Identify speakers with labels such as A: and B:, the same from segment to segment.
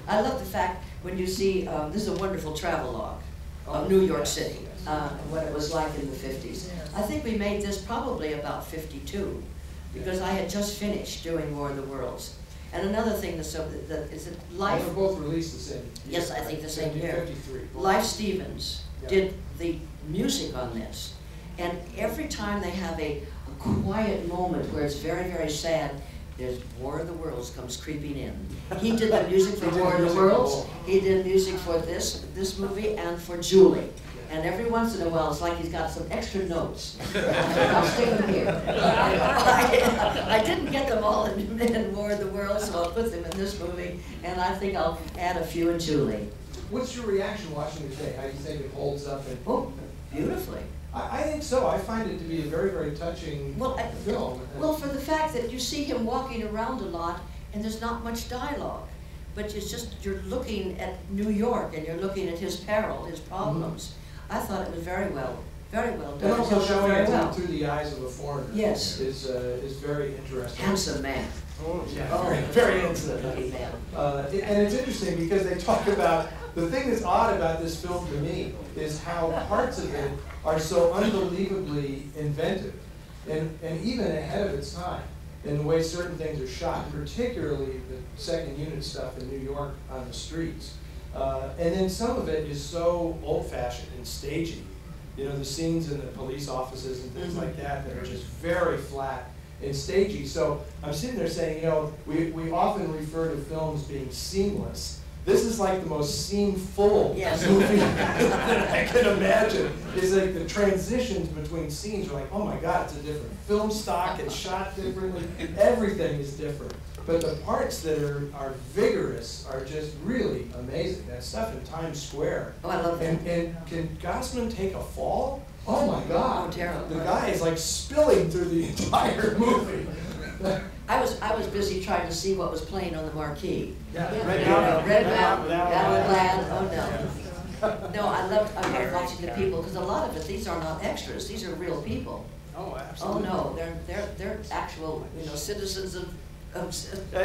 A: I love the fact when you see, this is a wonderful travelogue of New York City, what it was like in the 50s. I think we made this probably about 52, because I had just finished doing War of the Worlds. And another thing that's so that is that Life.
B: They were both released the same year.
A: Yes, I think the same year.
B: 53.
A: Life Stevens did the music on this, and every time they have a quiet moment where it's very, very sad, there's War of the Worlds comes creeping in. He did the music for War of the Worlds. He did music for this movie and for Julie. And every once in a while, it's like he's got some extra notes. I'll stick them here. I didn't get them all in War of the Worlds, so I'll put them in this movie, and I think I'll add a few in Julie.
B: What's your reaction watching it today? How do you think it holds up?
A: Oh, beautifully.
B: I think so. I find it to be a very, very touching film.
A: Well, for the fact that you see him walking around a lot, and there's not much dialogue. But it's just, you're looking at New York, and you're looking at his peril, his problems. I thought it was very well done.
B: And also showing it through the eyes of a foreigner.
A: Yes.
B: Is very interesting.
A: Handsome man.
B: Oh, yeah.
A: Oh,
B: very handsome.
A: Lucky man.
B: And it's interesting because they talk about, the thing that's odd about this film to me is how parts of it are so unbelievably inventive and even ahead of its time in the way certain things are shot, particularly the second unit stuff in New York on the streets. And then some of it is so old-fashioned and stagey. You know, the scenes in the police offices and things like that that are just very flat and stagey. So I'm sitting there saying, you know, we often refer to films being seamless. This is like the most scene-full movie that I can imagine. It's like the transitions between scenes are like, oh my God, it's a different film stock, it's shot differently, everything is different. But the parts that are vigorous are just really amazing. That stuff in Times Square.
A: Oh, I love that.
B: And can Gossman take a fall? Oh my God.
A: Oh, terrible.
B: The guy is like spilling through the entire movie.
A: I was busy trying to see what was playing on the marquee.
B: Yeah.
A: Red Mountain, Alan Glad, oh no. No, I love watching the people, because a lot of it, these are not extras, these are real people.
B: Oh, absolutely.
A: Oh no, they're actual, you know, citizens of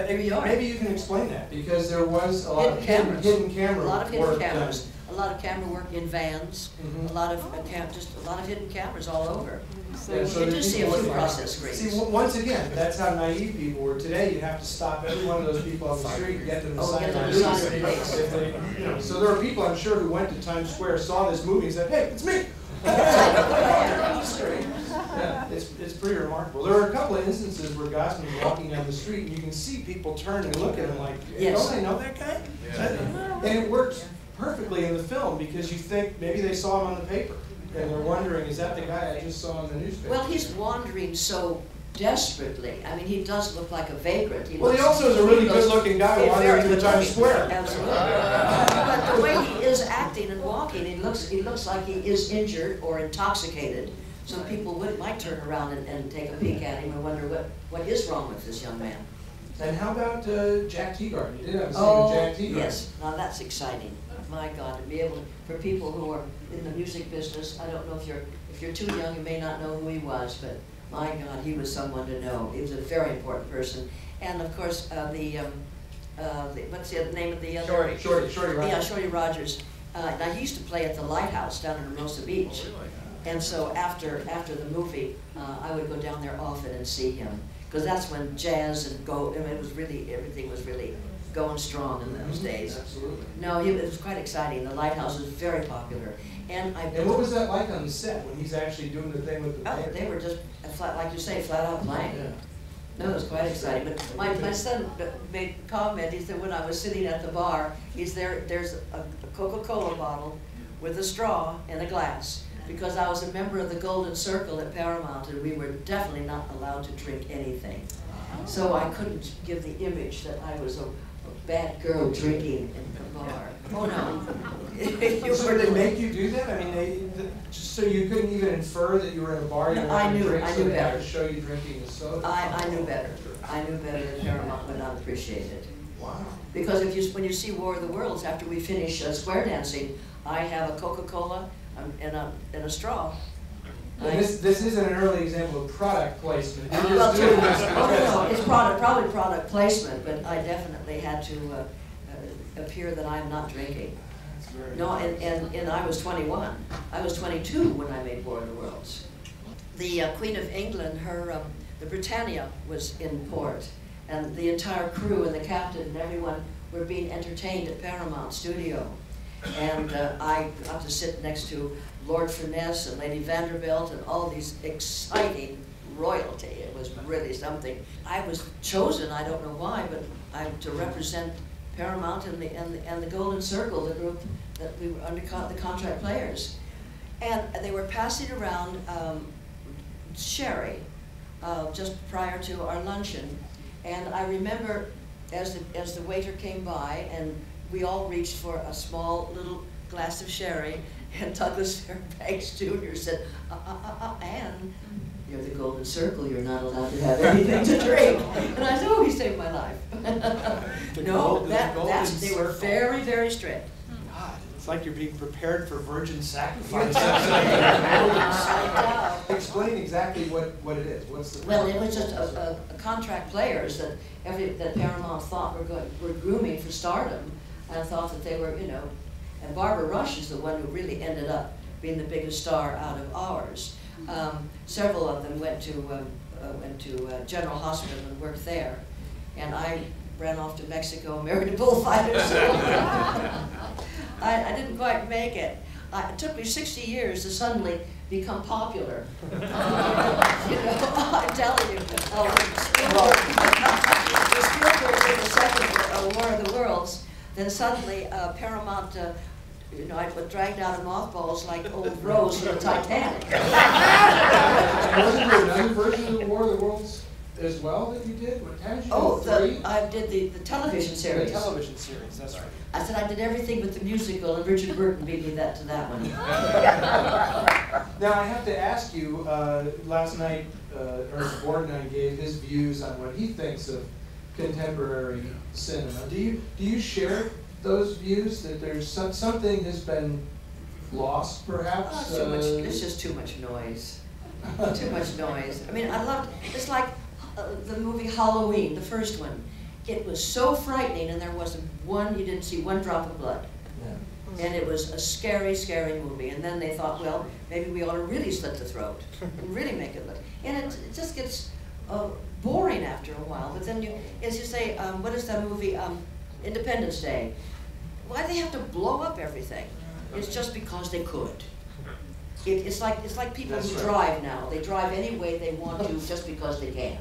A: New York.
B: Maybe you can explain that, because there was a lot of
A: cameras.
B: hidden camera
A: A lot of hidden
B: work
A: cameras.
B: done.
A: A lot of camera work in vans. A lot of just a lot of hidden cameras all over. So you do see a few process screens.
B: See, once again, that's how naive people were. Today, you'd have to stop every one of those people on the street and get them to sign release. So there are people, I'm sure, who went to Times Square, saw this movie, and said, "Hey, it's me." Yeah, it's pretty remarkable. There are a couple of instances where Gossman's walking down the street, and you can see people turn and look at him like, "Don't I know that guy?" And it works perfectly in the film, because you think maybe they saw him on the paper, and they're wondering, is that the guy I just saw in the newspaper?
A: Well, he's wandering so desperately. I mean, he does look like a vagrant.
B: He also is a really good-looking guy wandering through Times Square.
A: Absolutely. But the way he is acting and walking, he looks like he is injured or intoxicated. So people might turn around and take a peek at him and wonder what is wrong with this young man.
B: And how about Jack Teagarden? You did have a scene with Jack Teagarden.
A: Yes. Now that's exciting. My God, to be able to, for people who are in the music business, I don't know if you're too young, you may not know who he was, but my God, he was someone to know. He was a very important person. And of course, what's the name of the other?
B: Shorty Rogers.
A: Yeah, Shorty Rogers. Now he used to play at the Lighthouse down in Hermosa Beach. And so after the movie, I would go down there often and see him, because that's when jazz and everything was really going strong in those days.
B: Absolutely.
A: No, it was quite exciting. The Lighthouse was very popular. And
B: what was that like on the set when he's actually doing the thing with the band?
A: They were just flat, like you say, flat out playing.
B: Yeah.
A: No, it was quite exciting. But my son made a comment. He said when I was sitting at the bar, there's a Coca-Cola bottle with a straw and a glass, because I was a member of the Golden Circle at Paramount, and we were definitely not allowed to drink anything. So I couldn't give the image that I was a bad girl drinking in the bar. Oh no.
B: So did they make you do that? I mean, just so you couldn't even infer that you were in a bar?
A: No, I knew better.
B: To show you drinking the soda?
A: I knew better. I knew better than Paramount would not appreciate it.
B: Wow.
A: Because when you see War of the Worlds, after we finish square dancing, I have a Coca-Cola and a straw.
B: This isn't an early example of product placement.
A: Well, it's probably product placement, but I definitely had to appear that I'm not drinking.
B: That's very
A: No, and I was 21. I was 22 when I made War of the Worlds. The Queen of England, the Britannia was in port, and the entire crew and the captain and everyone were being entertained at Paramount Studio. And I got to sit next to Lord Finesse and Lady Vanderbilt and all these exciting royalty. It was really something. I was chosen, I don't know why, but to represent Paramount and the Golden Circle, the group that we were under the contract players. And they were passing around sherry just prior to our luncheon. And I remember as the waiter came by, and we all reached for a small little glass of sherry, and Douglas Fairbanks Jr. said, Anne, you're the Golden Circle, you're not allowed to have anything to drink. And I said, oh, he saved my life. No, they were very, very strict.
C: God, it's like you're being prepared for virgin sacrifice.
B: Explain exactly what it is. What's the
A: Well, it was just a contract players that Paramount thought were grooming for stardom, and thought that they were, and Barbara Rush is the one who really ended up being the biggest star out of ours. Several of them went to General Hospital and worked there, and I ran off to Mexico and married a bullfighter. So I didn't quite make it. It took me 60 years to suddenly become popular. I'm telling you, the Spielberg did the second War of the Worlds, then suddenly Paramount, I was dragged out of mothballs like old Rose from the Titanic.
B: Wasn't there another version of the War of the Worlds as well that you did? How did you do
A: I did the television series.
C: The television series, that's right.
A: I said I did everything but the musical, and Richard Burton beat me to that one.
B: Now I have to ask you, last night Ernest Borgnine gave his views on what he thinks of contemporary cinema. Do you share those views, that there's something has been lost, perhaps?
A: It's just too much noise. Too much noise. I mean, it's like the movie Halloween, the first one. It was so frightening, and you didn't see one drop of blood. Yeah. And it was a scary, scary movie. And then they thought, well, maybe we ought to really slit the throat and really make it look. And it just gets boring after a while. But then as you say, what is that movie, Independence Day? Why do they have to blow up everything? It's just because they could. It's like people
B: That's
A: who
B: right.
A: drive now. They drive any way they want to just because they can.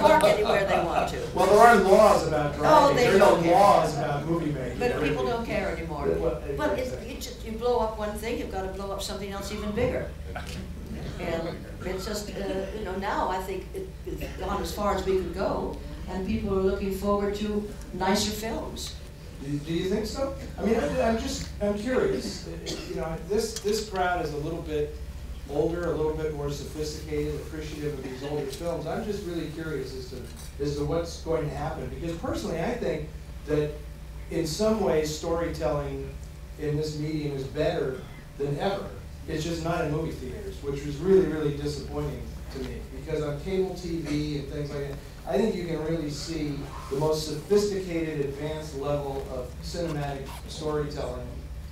A: Park anywhere they want to.
B: Well, there aren't laws about driving.
A: they
B: There are
A: don't
B: no
A: care.
B: laws about movie making.
A: But people don't care anymore.
B: Well,
A: But you blow up one thing, you've got to blow up something else even bigger. And it's just, now I think it's gone as far as we could go, and people are looking forward to nicer films.
B: Do you think so? I mean, I'm curious. This crowd is a little bit older, a little bit more sophisticated, appreciative of these older films. I'm just really curious as to what's going to happen, because personally, I think that in some ways storytelling in this medium is better than ever. It's just not in movie theaters, which was really, really disappointing to me, because on cable TV and things like that, I think you can really see the most sophisticated, advanced level of cinematic storytelling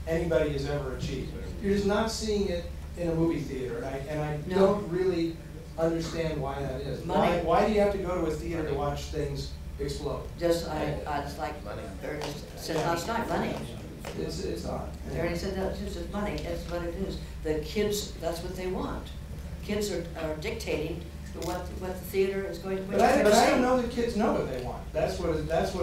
B: anybody has ever achieved. You're just not seeing it in a movie theater, and I don't really understand why that is. Why do you have to go to a theater to watch things explode?
A: Just, it's like Ernie said last night, money.
B: It's odd.
A: Ernie said that it's just money, that's what it is. The kids, that's what they want. Kids are dictating what the theater is going to put.
B: But I don't know that kids know what they want. That's what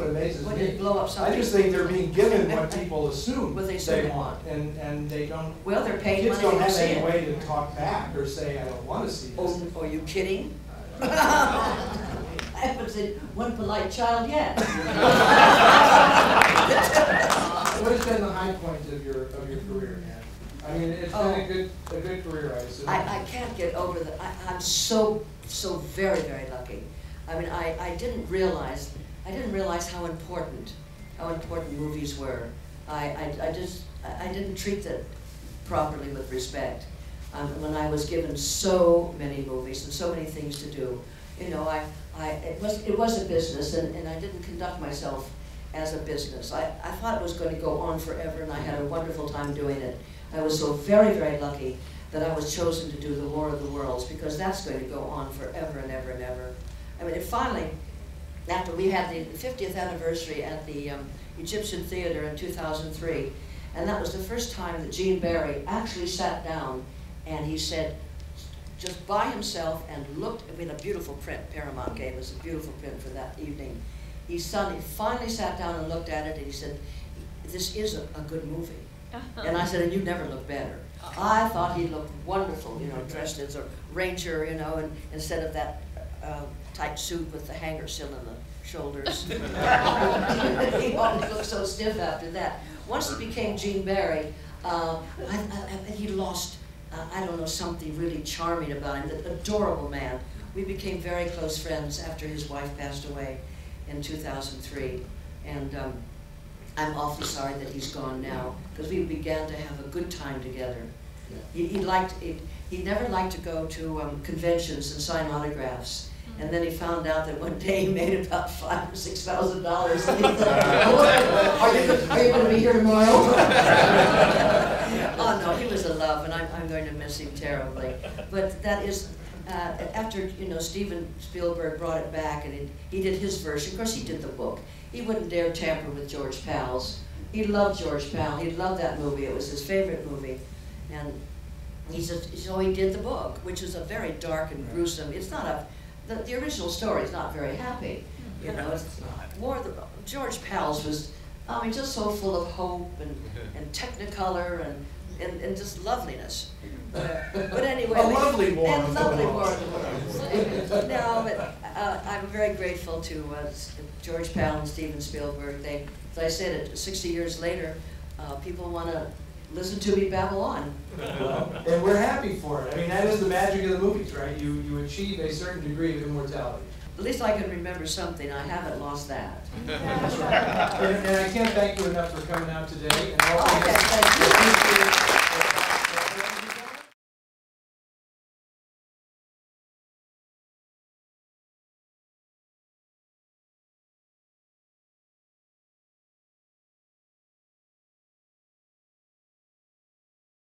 B: amazes
A: When
B: me.
A: they blow up something.
B: I just think they're being given what people assume
A: What they
B: they
A: want.
B: want, and they don't.
A: Well, they're paying
B: Kids
A: money
B: don't
A: to
B: have
A: see
B: any
A: it.
B: way to talk back or say, I don't want to see this.
A: Oh, are you kidding? I haven't seen one polite child yet.
B: What has been the high point of your career, man? I mean, it's been a good career, I assume.
A: I can't get over that. I'm so very, very lucky. I mean, I didn't realize how important movies were. I didn't treat them properly with respect. When I was given so many movies and so many things to do, it was a business, and I didn't conduct myself as a business. I thought it was going to go on forever, and I had a wonderful time doing it. I was so very, very lucky that I was chosen to do the War of the Worlds, because that's going to go on forever and ever and ever. I mean, it finally, after we had the 50th anniversary at the Egyptian Theater in 2003, and that was the first time that Gene Barry actually sat down and he said, just by himself, and looked, we had a beautiful print, Paramount gave us a beautiful print for that evening. He finally sat down and looked at it, and he said, this is a good movie. And I said, and you never look better. I thought he looked wonderful, you know, dressed as a ranger, you know, and instead of that tight suit with the hanger still in the shoulders. He always looked so stiff after that. Once he became Gene Barry, he lost, I don't know, something really charming about him, an adorable man. We became very close friends after his wife passed away in 2003. And I'm awfully sorry that he's gone now, because we began to have a good time together. He never liked to go to conventions and sign autographs. And then he found out that one day he made about $5,000 or $6,000. And he thought, are you going to be here tomorrow? Oh no, he was a love, and I'm going to miss him terribly. But that is, after, you know, Steven Spielberg brought it back, and he did his version. Of course, he did the book. He wouldn't dare tamper with George Pal's. He loved George Pal. He loved that movie. It was his favorite movie. And so he did the book, which is a very dark and gruesome. It's not the original story is not very happy. You know, it's more George Pal's was, I mean, just so full of hope and technicolor and just loveliness. But anyway,
B: a lovely war.
A: And lovely war of the world. No, but I'm very grateful to George Pal and Steven Spielberg. As I said, 60 years later, people want to listen to me babble on.
B: And we're happy for it. I mean, that is the magic of the movies, right? You achieve a certain degree of immortality.
A: At least I can remember something. I haven't lost that.
B: That's right. And I can't thank you enough for coming out today. And
A: Okay, thank you.